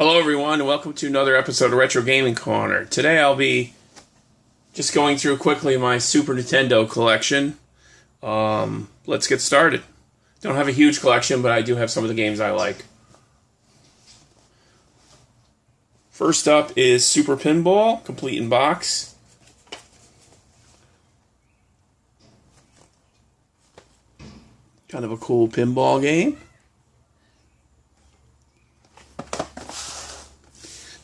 Hello everyone, and welcome to another episode of Retro Gaming Corner. Today I'll be just going through quickly my Super Nintendo collection. Let's get started. Don't have a huge collection, but I do have some of the games I like. First up is Super Pinball, complete in box. Kind of a cool pinball game.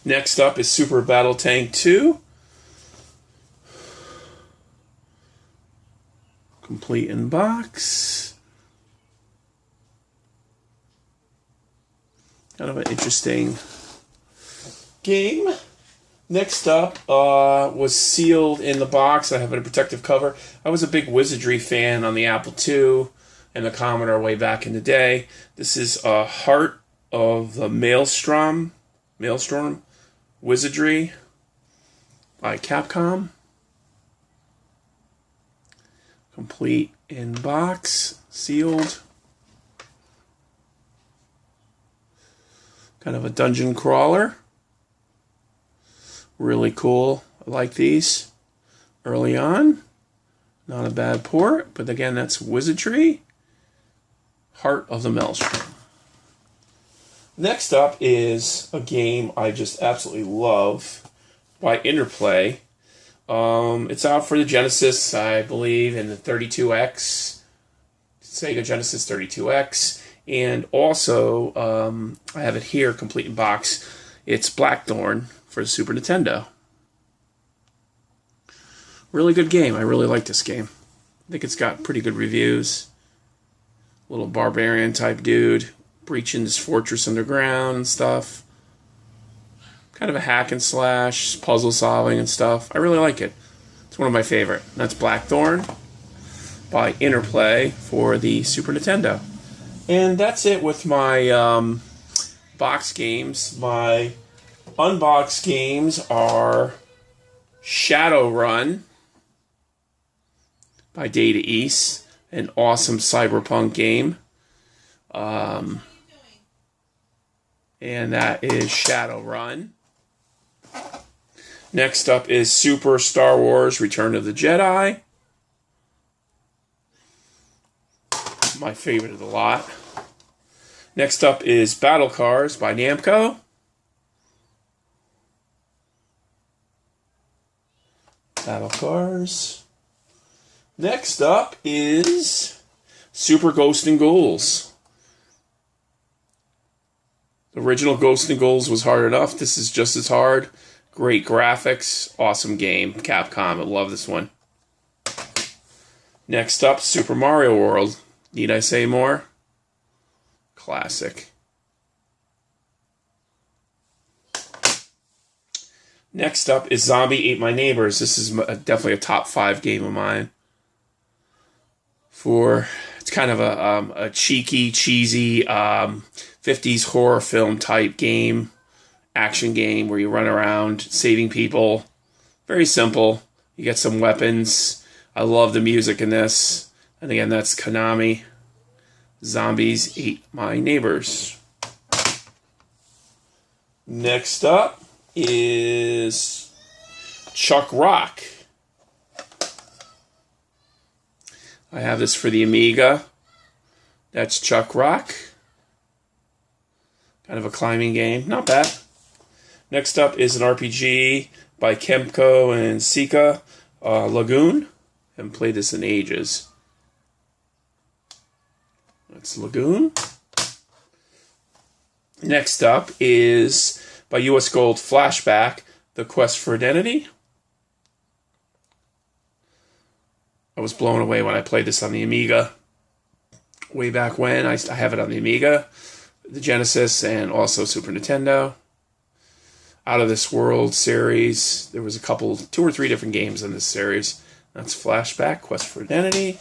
Next up is Super Battle Tank 2. Complete in box. Kind of an interesting game. Next up was sealed in the box. I have a protective cover. I was a big Wizardry fan on the Apple II and the Commodore way back in the day. This is Heart of the Maelstrom Wizardry by Capcom. Complete in box, sealed. Kind of a dungeon crawler. Really cool. I like these early on. Not a bad port, but again, that's Wizardry. Heart of the Maelstrom. Next up is a game I just absolutely love by Interplay. It's out for the Genesis, I believe, and the 32X, Sega Genesis 32X, and also I have it here, complete in box. It's Blackthorn for the Super Nintendo. Really good game. I really like this game. I think it's got pretty good reviews. Little barbarian type dude breaching this fortress underground and stuff. Kind of a hack and slash, puzzle solving and stuff. I really like it. It's one of my favorite. That's Blackthorn by Interplay for the Super Nintendo. And that's it with my box games. My unboxed games are Shadowrun by Data East, an awesome cyberpunk game. And that is Shadowrun. Next up is Super Star Wars Return of the Jedi. My favorite of the lot. Next up is Battle Cars by Namco. Battle Cars. Next up is Super Ghosts and Ghouls. The original Ghosts and Ghouls was hard enough. This is just as hard. Great graphics. Awesome game. Capcom. I love this one. Next up, Super Mario World. Need I say more? Classic. Next up is Zombie Ate My Neighbors. This is definitely a top 5 game of mine. It's kind of a cheeky, cheesy 50s horror film type game, action game where you run around saving people. Very simple. You get some weapons. I love the music in this. And again, that's Konami. Zombies Ate My Neighbors. Next up is Chuck Rock. I have this for the Amiga. That's Chuck Rock. Kind of a climbing game. Not bad. Next up is an RPG by Kemco and Sika, Lagoon. Haven't played this in ages. That's Lagoon. Next up is by US Gold Flashback, The Quest for Identity. I was blown away when I played this on the Amiga. Way back when, I have it on the Amiga, the Genesis, and also Super Nintendo. Out of This World series. There was 2 or 3 different games in this series. That's Flashback, Quest for Identity.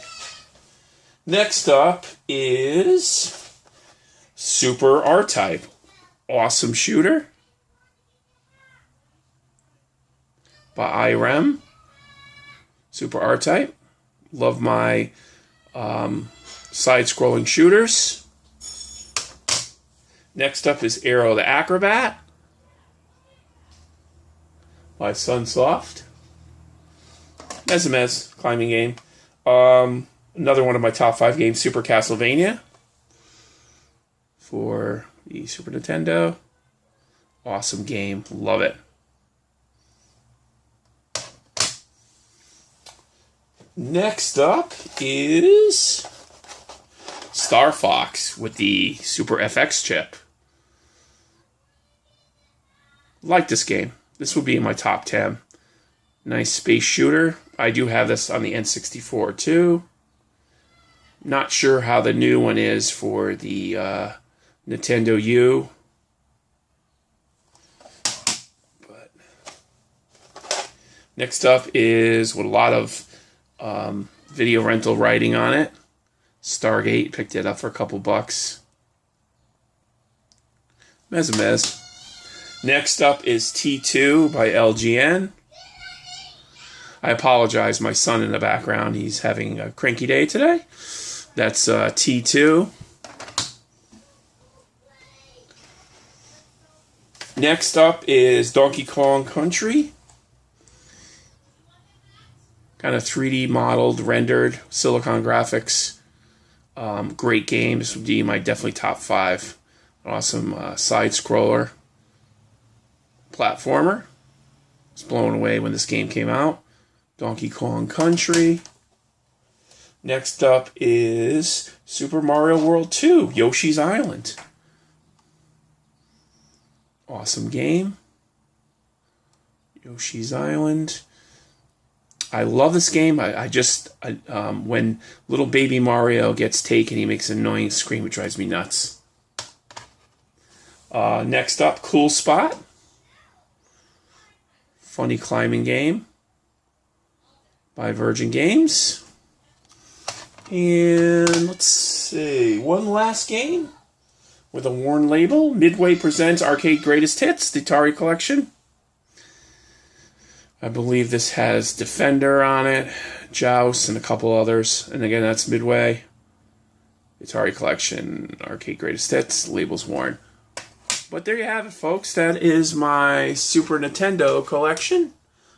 Next up is Super R-Type. Awesome shooter by IREM. Super R-Type. Love my side-scrolling shooters. Next up is Aero the Acrobat. by Sunsoft. SNES climbing game. Another one of my top 5 games, Super Castlevania for the Super Nintendo. Awesome game. Love it. Next up is Star Fox with the Super FX chip. Like this game. This would be in my top 10. Nice space shooter. I do have this on the N64 too. Not sure how the new one is for the Nintendo U. But next up is with a lot of video rental writing on it. Stargate, picked it up for a couple bucks. Mez. Next up is T2 by LGN. I apologize, my son in the background. He's having a cranky day today. That's T2. Next up is Donkey Kong Country. Kind of 3D modeled, rendered, Silicon graphics. Great game. This would be my definitely top 5. Awesome side-scroller platformer. I was blown away when this game came out. Donkey Kong Country. Next up is Super Mario World 2, Yoshi's Island. Awesome game. Yoshi's Island. I love this game. I when little baby Mario gets taken, he makes an annoying scream. It drives me nuts. Next up, Cool Spot. Funny climbing game by Virgin Games. And let's see, one last game with a worn label. Midway presents Arcade Greatest Hits, the Atari Collection. I believe this has Defender on it, Joust, and a couple others. And again, that's Midway. Atari Collection, Arcade Greatest Hits, label's worn. But there you have it, folks. That is my Super Nintendo collection.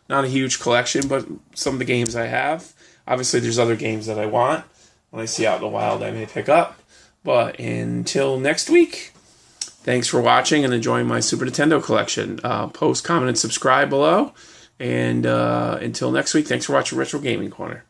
Not a huge collection, but some of the games I have. Obviously, there's other games that I want. When I see out in the wild, I may pick up. But until next week, thanks for watching and enjoying my Super Nintendo collection. Post, comment, and subscribe below. And until next week, thanks for watching Retro Gaming Corner.